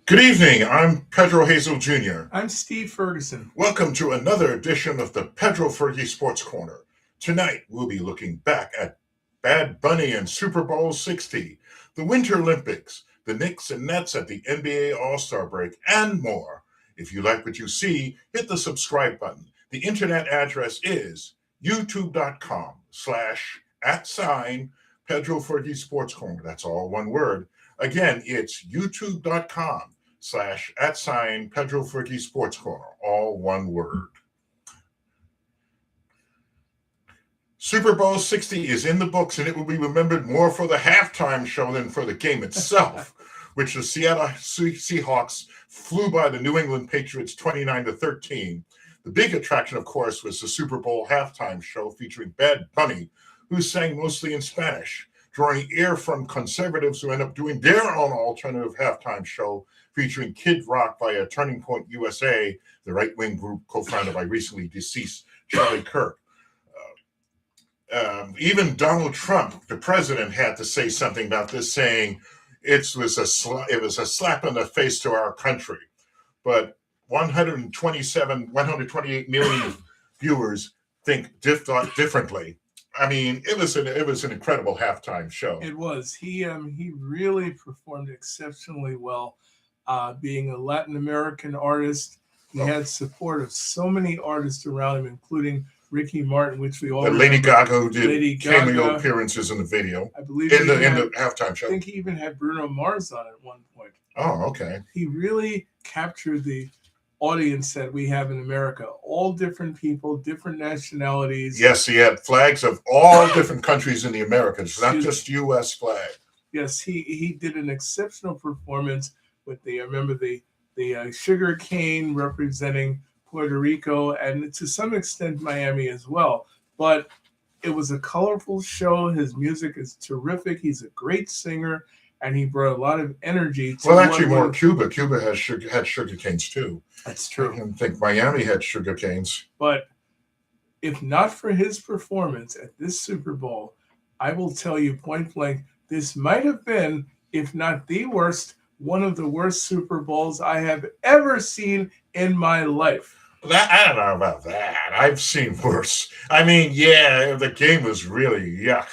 Good evening. I'm Pedro Hazel Jr. I'm Steve Ferguson. Welcome to another edition of the PedroFergie Sportscorner. Tonight, we'll be looking back at Bad Bunny and Superbowl 60, the Winter Olympics, the Knicks and Nets at the NBA All-Star break, and more. If you like what you see, hit the subscribe button. The internet address is youtube.com/@PedroFergie Sportscorner. That's all one word. Again, it's youtube.com/@PedroFergie Sportscorner, all one word. Super Bowl 60 is in the books, and it will be remembered more for the halftime show than for the game itself, which the Seattle Seahawks flew by the New England Patriots 29-13. The big attraction, of course, was the Super Bowl halftime show featuring Bad Bunny, who sang mostly in Spanish, drawing ear from conservatives who end up doing their own alternative halftime show featuring Kid Rock via Turning Point USA, the right-wing group co-founded by recently deceased Charlie Kirk. Even Donald Trump, the president, had to say something about this, saying it was a slap in the face to our country. But 128 million viewers thought differently. I mean, it was an incredible halftime show. It was. He really performed exceptionally well. Being a Latin American artist, he had support of so many artists around him, including Ricky Martin, which we all remember. Lady Gaga, who did cameo appearances in the video. I believe in the halftime show. I think he even had Bruno Mars on at one point. Oh, okay. He really captured the audience that we have in America. All different people, different nationalities. Yes, he had flags of all different countries in the Americas, not just U.S. flag. Yes, he did an exceptional performance with I remember the sugar cane representing Puerto Rico and to some extent Miami as well. But it was a colorful show. His music is terrific. He's a great singer, and he brought a lot of energy to more Cuba. Cuba had sugar canes too. That's true. I think Miami had sugar canes. But if not for his performance at this Super Bowl, I will tell you point blank, this might have been, if not the worst, one of the worst Super Bowls I have ever seen in my life. I don't know about that. I've seen worse. I mean, yeah, the game was really yuck.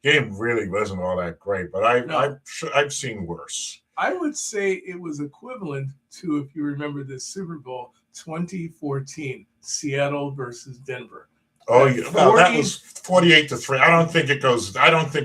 Game really wasn't all that great, but I've seen worse. I would say it was equivalent to, if you remember this Super Bowl 2014, Seattle versus Denver. Oh, yeah. Well, that was 48-3. I don't think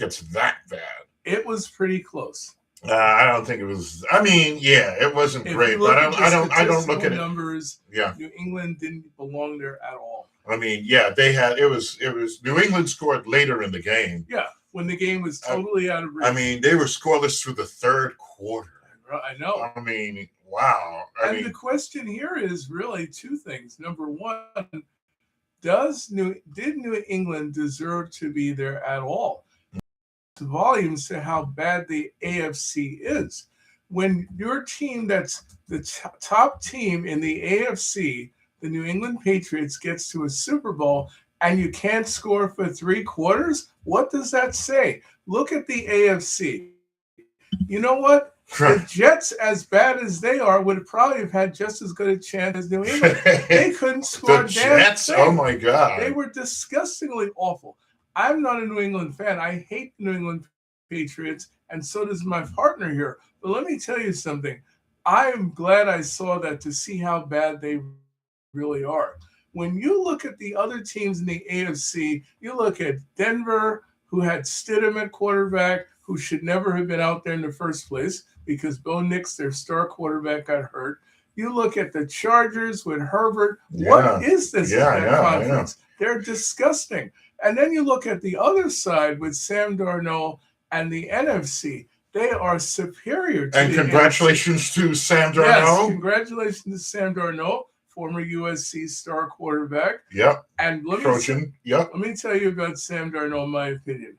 it's that bad. It was pretty close. I don't think it was. I mean, yeah, it wasn't great, but I don't look at it. Numbers. Yeah, New England didn't belong there at all. I mean, yeah, it was New England scored later in the game. Yeah, when the game was totally out of reach. I mean, they were scoreless through the third quarter. I know. I mean, wow. The question here is really two things. Number one, did New England deserve to be there at all? Volumes to how bad the AFC is. When your team that's the top team in the AFC, the New England Patriots, gets to a Super Bowl and you can't score for 3 quarters, what does that say? Look at the AFC. You know what? The Jets, as bad as they are, would probably have had just as good a chance as New England. They couldn't score the Jets? Oh, my God. They were disgustingly awful. I'm not a New England fan. I hate the New England Patriots, and so does my partner here. But let me tell you something. I am glad I saw that to see how bad they really are. When you look at the other teams in the AFC, you look at Denver, who had Stidham at quarterback, who should never have been out there in the first place because Bo Nix, their star quarterback, got hurt. You look at the Chargers with Herbert. Yeah. What is this conference? They're disgusting. And then you look at the other side with Sam Darnold and the NFC. They are superior to congratulations to Sam Darnold. Yes, congratulations to Sam Darnold, former USC star quarterback. Yep. And let me tell you about Sam Darnold, my opinion.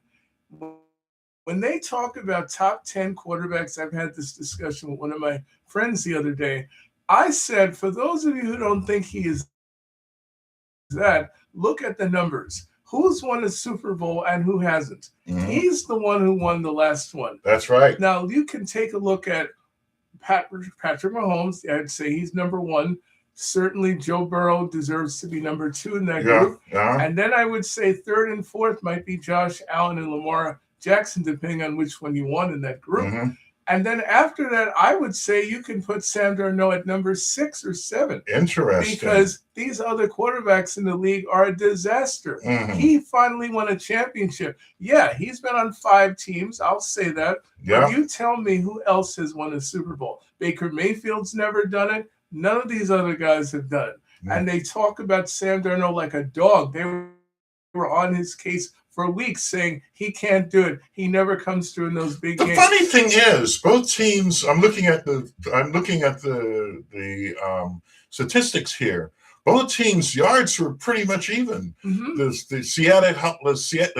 When they talk about top 10 quarterbacks, I've had this discussion with one of my friends the other day. I said, for those of you who don't think he is that, look at the numbers. Who's won a Super Bowl and who hasn't? Mm-hmm. He's the one who won the last one. That's right. Now, you can take a look at Patrick Mahomes, I'd say he's number one. Certainly, Joe Burrow deserves to be number two in that group. Yeah. And then I would say third and fourth might be Josh Allen and Lamar Jackson, depending on which one you want in that group. Mm-hmm. And then after that, I would say you can put Sam Darnold at number 6 or 7. Interesting. Because these other quarterbacks in the league are a disaster. Mm-hmm. He finally won a championship. Yeah, he's been on 5 teams. I'll say that. Yeah. But you tell me who else has won a Super Bowl. Baker Mayfield's never done it. None of these other guys have done it. Mm-hmm. And they talk about Sam Darnold like a dog. They were on his case for weeks saying he can't do it. He never comes through in those big games. The funny thing is, both teams. I'm looking at the statistics here. Both teams' yards were pretty much even. Mm-hmm. The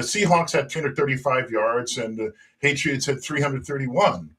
Seahawks had 235 yards, and the Patriots had 331.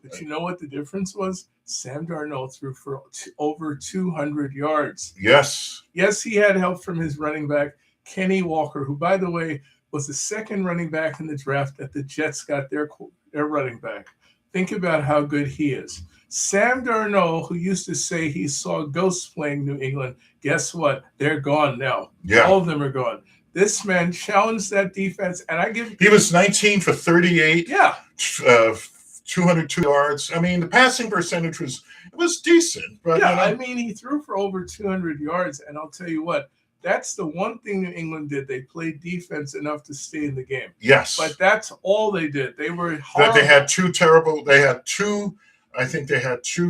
But you know what the difference was? Sam Darnold threw for over 200 yards. Yes. Yes, he had help from his running back, Kenny Walker, who, by the way, was the second running back in the draft that the Jets got their running back. Think about how good he is. Sam Darnold, who used to say he saw ghosts playing New England, guess what? They're gone now. Yeah. All of them are gone. This man challenged that defense, and he was 19 for 38. Yeah. 202 yards. I mean, the passing percentage was decent. But, yeah, I mean, he threw for over 200 yards, and I'll tell you what, that's the one thing New England did. They played defense enough to stay in the game. Yes. But that's all they did. They were horrible. They had two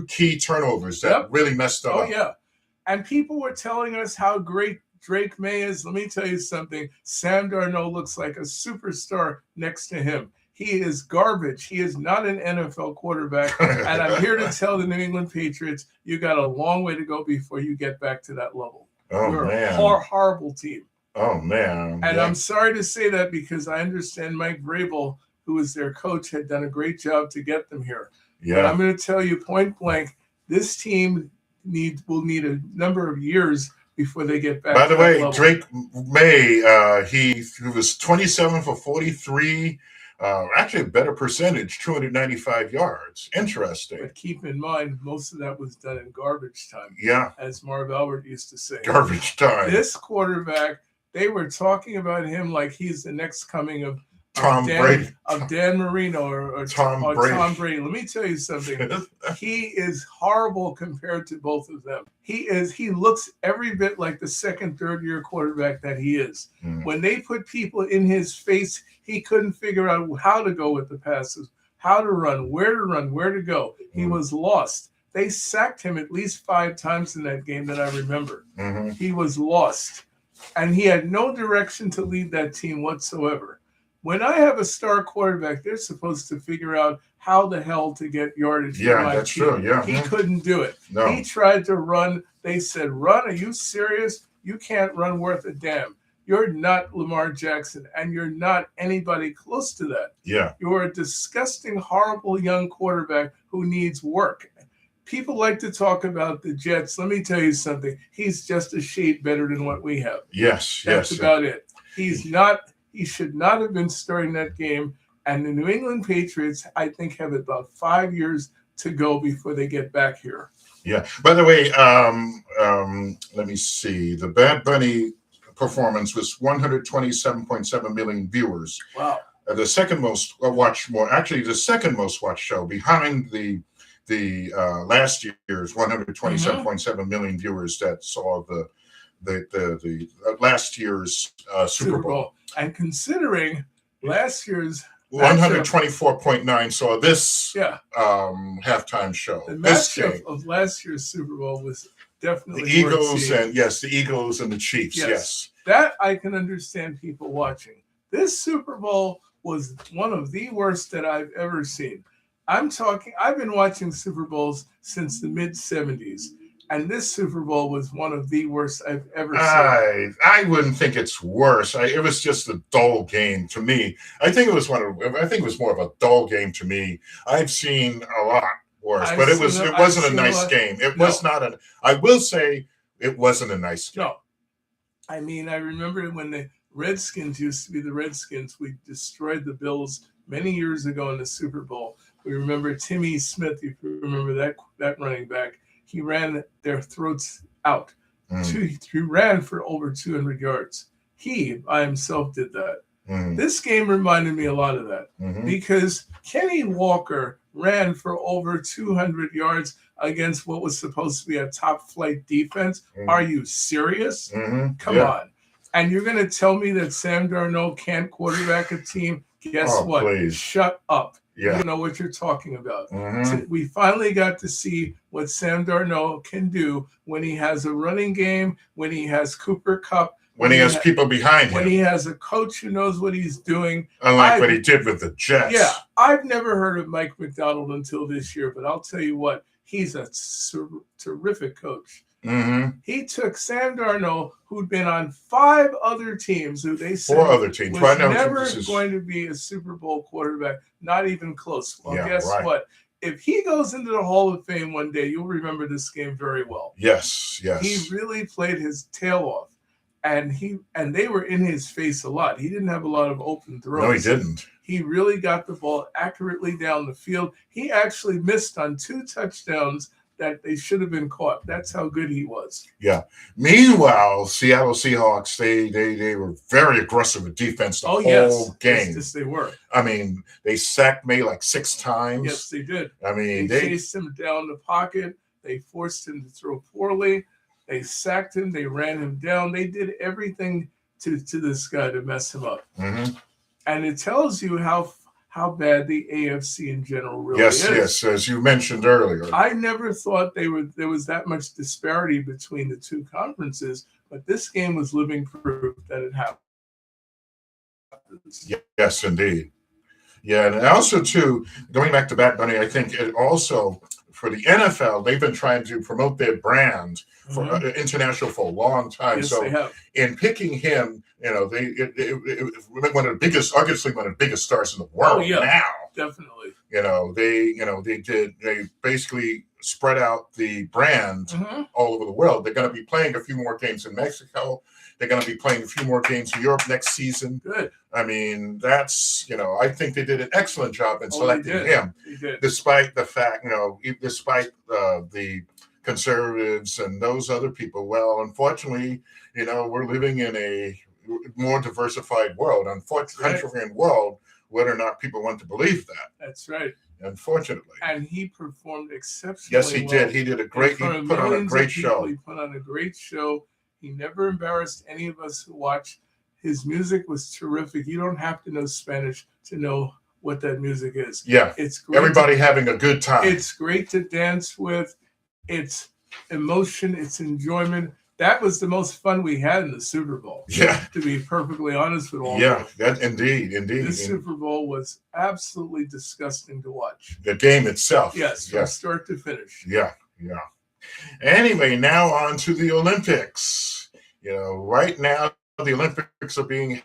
key turnovers that really messed up. Oh, yeah. And people were telling us how great Drake May is. Let me tell you something. Sam Darnold looks like a superstar next to him. He is garbage. He is not an NFL quarterback. And I'm here to tell the New England Patriots, you got a long way to go before you get back to that level. Oh, You're man. a horrible team. Oh, man. And I'm sorry to say that because I understand Mike Vrabel, who was their coach, had done a great job to get them here. Yeah. But I'm going to tell you point blank, this team will need a number of years before they get back. By the way, level. Drake May, he was 27 for 43. Actually, a better percentage, 295 yards. Interesting. But keep in mind, most of that was done in garbage time. Yeah. As Marv Albert used to say. Garbage time. This quarterback, they were talking about him like he's the next coming of Dan Marino or Tom Brady. Let me tell you something. He is horrible compared to both of them. He looks every bit like the second, third year quarterback that he is. When they put people in his face, he couldn't figure out how to go with the passes, how to run, where to go. He was lost. They sacked him at least 5 times in that game that I remember. He was lost. And he had no direction to lead that team whatsoever. When I have a star quarterback, they're supposed to figure out how the hell to get yardage. Yeah, that's true. Yeah. He couldn't do it. No. He tried to run. They said, run? Are you serious? You can't run worth a damn. You're not Lamar Jackson, and you're not anybody close to that. Yeah. You're a disgusting, horrible young quarterback who needs work. People like to talk about the Jets. Let me tell you something. He's just a shade better than what we have. Yes. That's about it. He should not have been starting that game. And the New England Patriots, I think, have about 5 years to go before they get back here. Yeah. By the way, let me see. The Bad Bunny performance was 127.7 million viewers. Wow. The second most watched show behind the last year's 127.7 million viewers that saw the last year's Super Bowl. And considering last year's 124.9 saw this halftime show. The matchup of last year's Super Bowl was definitely the Eagles the Eagles and the Chiefs. Yes. That I can understand people watching. This Super Bowl was one of the worst that I've ever seen. I've been watching Super Bowls since the mid-'70s. And this Super Bowl was one of the worst I've ever seen. I wouldn't think it's worse. It was just a dull game to me. I think it was more of a dull game to me. I've seen a lot worse, but it wasn't a nice game. I will say it wasn't a nice game. No. I mean, I remember when the Redskins used to be the Redskins. We destroyed the Bills many years ago in the Super Bowl. We remember Timmy Smith, if you remember that running back. He ran their throats out. He ran for over 200 yards. He by himself did that. This game reminded me a lot of that because Kenny Walker ran for over 200 yards against what was supposed to be a top flight defense. Are you serious? Come on. And you're going to tell me that Sam Darnold can't quarterback a team? Guess what? Please. Shut up. Yeah. You know what you're talking about. We finally got to see what Sam Darnold can do when he has a running game, when he has Cooper Kupp, when he has people behind him, when he has a coach who knows what he's doing. Unlike what he did with the Jets. Yeah, I've never heard of Mike McDonald until this year, but I'll tell you what, he's a terrific coach. He took Sam Darnold, who'd been on 5 other teams, who they said 4 other teams. was never going to be a Super Bowl quarterback, not even close. Well, guess what? If he goes into the Hall of Fame one day, you'll remember this game very well. Yes. He really played his tail off. And they were in his face a lot. He didn't have a lot of open throws. No, he didn't. He really got the ball accurately down the field. He actually missed on 2 touchdowns that they should have been caught. That's how good he was. Yeah. Meanwhile, Seattle Seahawks, they were very aggressive with defense the whole game. Yes, they were. I mean, they sacked May like 6 times. Yes, they did. I mean, they chased him down the pocket. They forced him to throw poorly. They sacked him. They ran him down. They did everything to this guy to mess him up. And it tells you how bad the AFC in general really is. Yes, as you mentioned earlier. I never thought there was that much disparity between the 2 conferences, but this game was living proof that it happens. Yes, indeed. Yeah, and also, too, going back to Bat Bunny, I think it also, for the NFL, they've been trying to promote their brand for international for a long time. Yes, so they have. In picking him, it one of the biggest, arguably one of the biggest stars in the world now. Definitely. They basically spread out the brand all over the world. They're going to be playing a few more games in Mexico. They're going to be playing a few more games in Europe next season. Good. I mean, that's, I think they did an excellent job in selecting him, despite the fact, despite the conservatives and those other people. Well, unfortunately, we're living in a more diversified world, contrarian world, whether or not people want to believe that. That's right. Unfortunately. And he performed exceptionally well. Yes, he did. He did a great, he put on a great show. He put on a great show. He never embarrassed any of us who watched. His music was terrific. You don't have to know Spanish to know what that music is. Yeah. It's great. Everybody having a good time. It's great to dance with. It's emotion. It's enjoyment. That was the most fun we had in the Super Bowl. Yeah. To be perfectly honest with all of you. Indeed. The Super Bowl was absolutely disgusting to watch. The game itself. Yes, from start to finish. Yeah. Anyway, now on to the Olympics. Right now the Olympics are being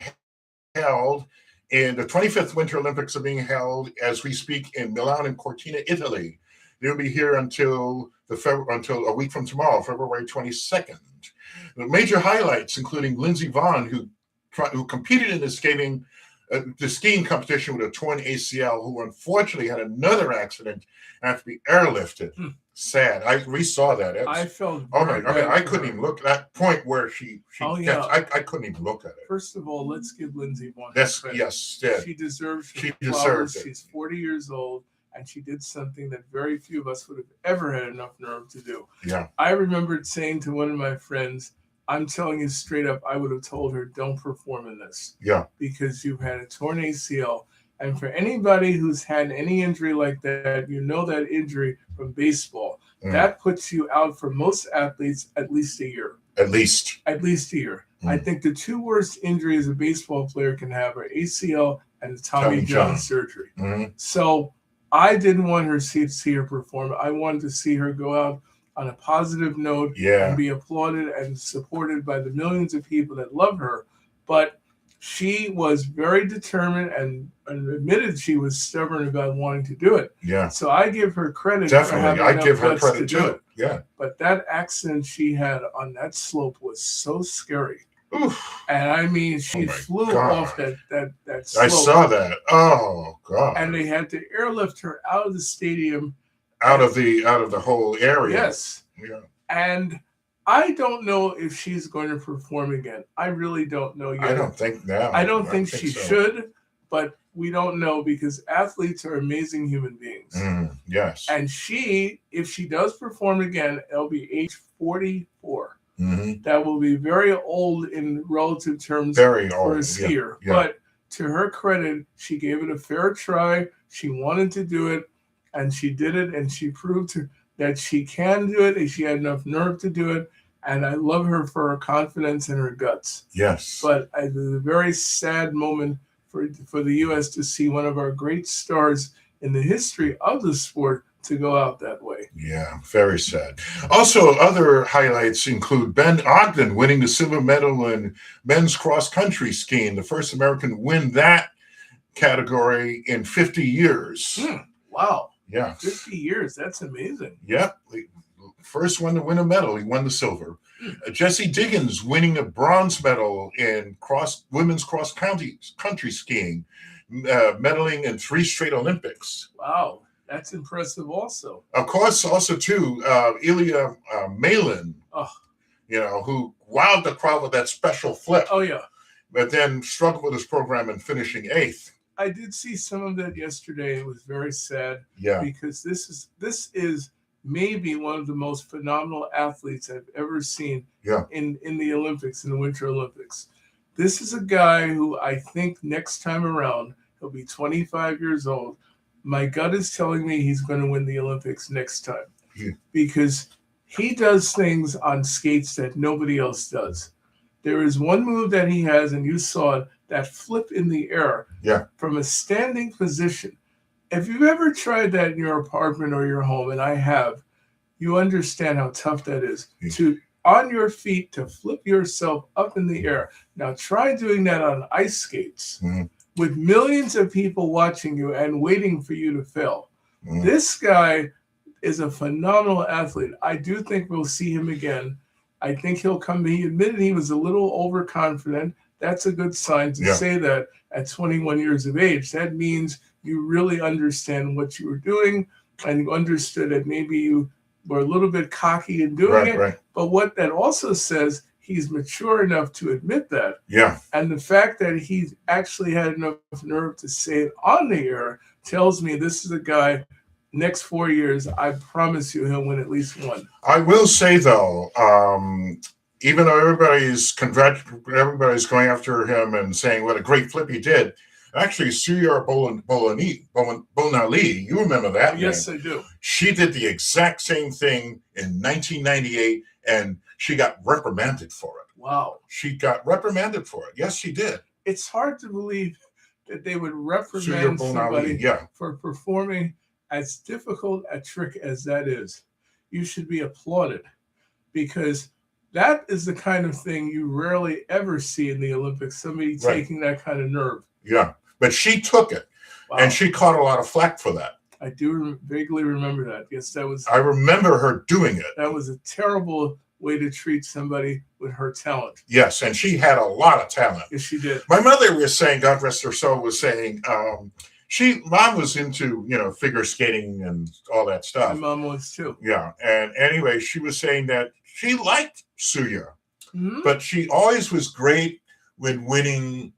held, and the 25th Winter Olympics are being held as we speak in Milan and Cortina, Italy. They'll be here until a week from tomorrow, February 22nd. The major highlights, including Lindsey Vonn, who competed in the skiing competition with a torn ACL, who unfortunately had another accident and had to be airlifted. Sad. We saw that. I felt. I couldn't even look at that point where she. I couldn't even look at it. First of all, let's give Lindsey Vonn. Yes. She deserves. She deserves it. She's 40 years old, and she did something that very few of us would have ever had enough nerve to do. Yeah. I remembered saying to one of my friends, I'm telling you straight up, I would have told her, don't perform in this. Yeah. Because you've had a torn ACL. And for anybody who's had any injury like that, that injury from baseball, that puts you out for most athletes at least a year. At least a year. I think the 2 worst injuries a baseball player can have are ACL and the Tommy John surgery. So I didn't want her to see her perform. I wanted to see her go out on a positive note and be applauded and supported by the millions of people that love her. But she was very determined and admitted she was stubborn about wanting to do it. Yeah. So I give her credit. Definitely. I give her credit too. Yeah. But that accident she had on that slope was so scary. Oof. And I mean, she my flew God. off that slope. I saw that. Oh God. And they had to airlift her out of the stadium. Out of the whole area. Yes. Yeah. And I don't know if she's going to perform again. I really don't know yet. I don't think now. I don't think she should, but we don't know because athletes are amazing human beings. Yes. And she, if she does perform again, it'll be age 44. Mm-hmm. That will be very old in relative terms Very for old. a skier. Yeah. But to her credit, she gave it a fair try. She wanted to do it, and she did it, and she proved that she can do it, and she had enough nerve to do it. And I love her for her confidence and her guts. Yes. But it was a very sad moment for the U.S. to see one of our great stars in the history of the sport to go out that way. Yeah, very sad. Also, other highlights include Ben Ogden winning the silver medal in men's cross-country skiing, the first American to win that category in 50 years. Wow. Yeah. 50 years. That's amazing. Yep. First one to win a medal. He won the silver. Jesse Diggins winning a bronze medal in women's cross-country skiing, medaling in 3 straight Olympics. Wow. That's impressive also. Of course, also, too, Ilya Malin, who wowed the crowd with that special flip. Oh, yeah. But then struggled with his program and finishing 8th. I did see some of that yesterday. It was very sad. Yeah. Because this is maybe one of the most phenomenal athletes I've ever seen in the Olympics, in the Winter Olympics. This is a guy who I think next time around, he'll be 25 years old. My gut is telling me he's going to win the Olympics next time because he does things on skates that nobody else does. There is one move that he has, and you saw it, that flip in the air from a standing position. If you've ever tried that in your apartment or your home, and I have, you understand how tough that is to on your feet to flip yourself up in the air. Now try doing that on ice skates. With millions of people watching you and waiting for you to fail. This guy is a phenomenal athlete. I do think we'll see him again. I think he'll come. He admitted he was a little overconfident. That's a good sign to say that at 21 years of age. That means you really understand what you were doing and you understood that maybe you were a little bit cocky in doing it. Right. But what that also says, he's mature enough to admit that. Yeah. And the fact that he's actually had enough nerve to say it on the air tells me this is a guy, next 4 years, I promise you he'll win at least one. I will say, though, even though everybody's going after him and saying what a great flip he did, actually, Suya Bonali, you remember that? Yes, I do. She did the exact same thing in 1998, and she got reprimanded for it. Wow. She got reprimanded for it. Yes, she did. It's hard to believe that they would reprimand somebody for performing as difficult a trick as that is. You should be applauded because that is the kind of thing you rarely ever see in the Olympics, somebody taking that kind of nerve. Yeah, but she took it, and she caught a lot of flack for that. I do vaguely remember that. Yes, that was... I remember her doing it. That was a terrible way to treat somebody with her talent. Yes, and she had a lot of talent. Yes, she did. My mother was saying, God rest her soul, was saying, Mom was into, figure skating and all that stuff. My mom was too. Yeah, and anyway, she was saying that she liked Suya, but she always was great when winning,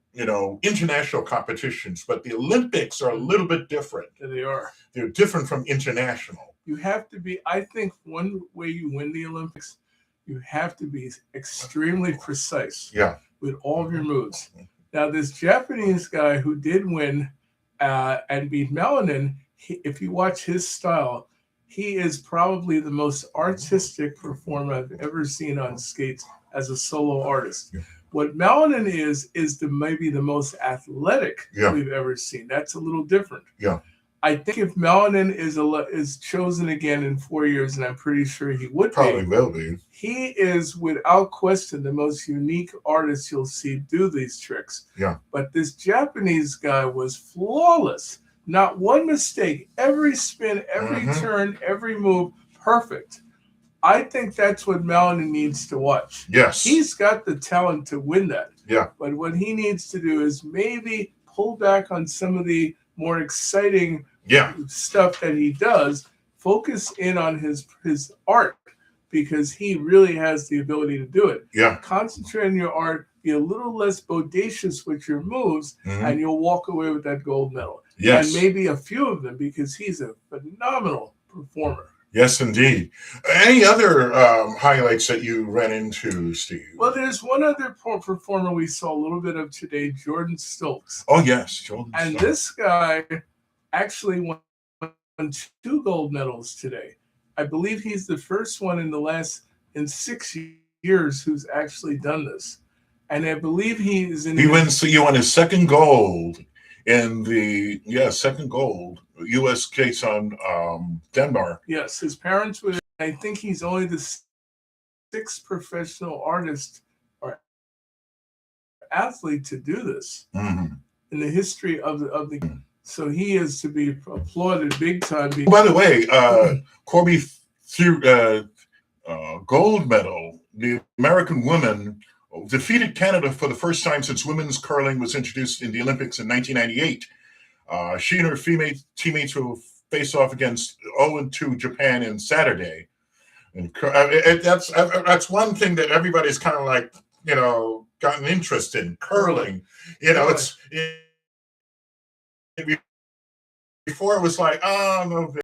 international competitions. But the Olympics are a little bit different. They are. They're different from international. You have to be, I think one way you win the Olympics, you have to be extremely precise with all of your moves. Now, this Japanese guy who did win and beat Melanin, if you watch his style, he is probably the most artistic performer I've ever seen on skates as a solo artist. Yeah. What Melanin is maybe the most athletic we've ever seen. That's a little different. Yeah. I think if Melanin is chosen again in 4 years, and I'm pretty sure he would probably will be, he is without question the most unique artist you'll see do these tricks. Yeah. But this Japanese guy was flawless. Not one mistake. Every spin, every turn, every move, perfect. I think that's what Melanie needs to watch. Yes. He's got the talent to win that. Yeah. But what he needs to do is maybe pull back on some of the more exciting stuff that he does, focus in on his art, because he really has the ability to do it. Yeah. Concentrate on your art, be a little less bodacious with your moves, and you'll walk away with that gold medal. Yes. And maybe a few of them, because he's a phenomenal performer. Yes, indeed. Any other highlights that you ran into, Steve? Well, there's one other performer we saw a little bit of today, Jordan Stoltz. Oh, yes, Jordan And Stoltz. this guy actually won 2 gold medals today. I believe he's the first one in 6 years who's actually done this. And I believe he won his second gold in the second gold U.S. case on Denmark. Yes, his parents were. I think he's only the 6th professional artist or athlete to do this in the history of the. So he is to be applauded big time. By the way, Corby threw gold medal. The American women defeated Canada for the first time since women's curling was introduced in the Olympics in 1998. She and her female teammates will face off against 0-2 Japan in Saturday. And that's one thing that everybody's kind of like, gotten interest in, curling. It's before it was like, oh, no.